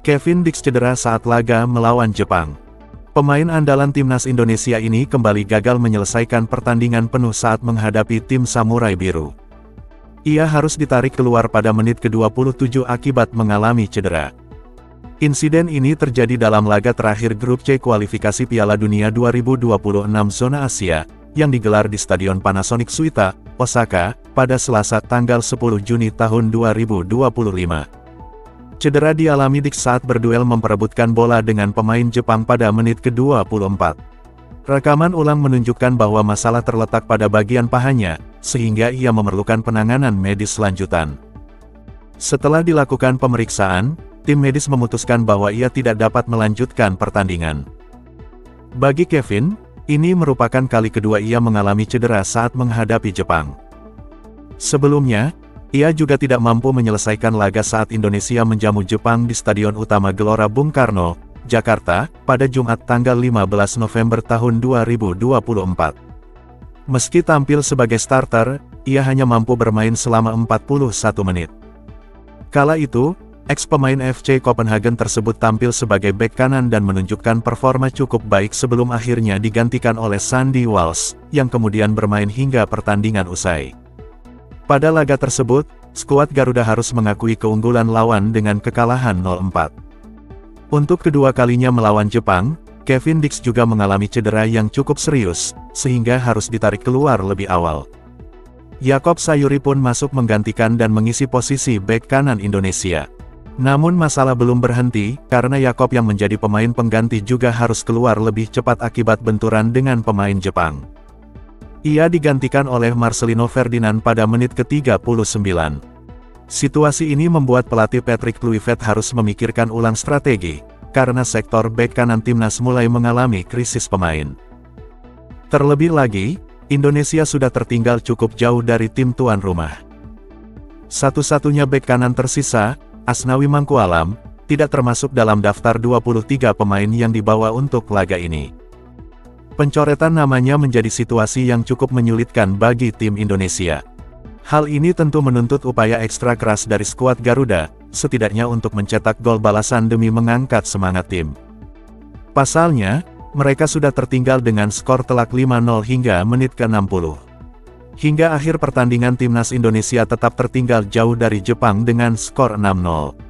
Kevin Dix cedera saat laga melawan Jepang. Pemain andalan timnas Indonesia ini kembali gagal menyelesaikan pertandingan penuh saat menghadapi tim Samurai Biru. Ia harus ditarik keluar pada menit ke-27 akibat mengalami cedera. Insiden ini terjadi dalam laga terakhir Grup C kualifikasi Piala Dunia 2026 zona Asia, yang digelar di Stadion Panasonic Suita, Osaka, pada Selasa tanggal 10 Juni tahun 2025. Cedera dialami Dix saat berduel memperebutkan bola dengan pemain Jepang pada menit ke-24. Rekaman ulang menunjukkan bahwa masalah terletak pada bagian pahanya, sehingga ia memerlukan penanganan medis lanjutan. Setelah dilakukan pemeriksaan, tim medis memutuskan bahwa ia tidak dapat melanjutkan pertandingan. Bagi Kevin, ini merupakan kali kedua ia mengalami cedera saat menghadapi Jepang. Sebelumnya, ia juga tidak mampu menyelesaikan laga saat Indonesia menjamu Jepang di Stadion Utama Gelora Bung Karno, Jakarta, pada Jumat tanggal 15 November tahun 2024. Meski tampil sebagai starter, ia hanya mampu bermain selama 41 menit. Kala itu, ex-pemain FC Copenhagen tersebut tampil sebagai bek kanan dan menunjukkan performa cukup baik sebelum akhirnya digantikan oleh Sandy Walsh, yang kemudian bermain hingga pertandingan usai. Pada laga tersebut, skuad Garuda harus mengakui keunggulan lawan dengan kekalahan 0-4. Untuk kedua kalinya melawan Jepang, Kevin Dix juga mengalami cedera yang cukup serius, sehingga harus ditarik keluar lebih awal. Yakob Sayuri pun masuk menggantikan dan mengisi posisi bek kanan Indonesia. Namun masalah belum berhenti, karena Yakob yang menjadi pemain pengganti juga harus keluar lebih cepat akibat benturan dengan pemain Jepang. Ia digantikan oleh Marcelino Ferdinand pada menit ke-39. Situasi ini membuat pelatih Patrick Kluivert harus memikirkan ulang strategi, karena sektor bek kanan timnas mulai mengalami krisis pemain. Terlebih lagi, Indonesia sudah tertinggal cukup jauh dari tim tuan rumah. Satu-satunya bek kanan tersisa, Asnawi Mangkualam, tidak termasuk dalam daftar 23 pemain yang dibawa untuk laga ini. Pencoretan namanya menjadi situasi yang cukup menyulitkan bagi tim Indonesia. Hal ini tentu menuntut upaya ekstra keras dari skuad Garuda, setidaknya untuk mencetak gol balasan demi mengangkat semangat tim. Pasalnya, mereka sudah tertinggal dengan skor telak 5-0 hingga menit ke-60. Hingga akhir pertandingan timnas Indonesia tetap tertinggal jauh dari Jepang dengan skor 6-0.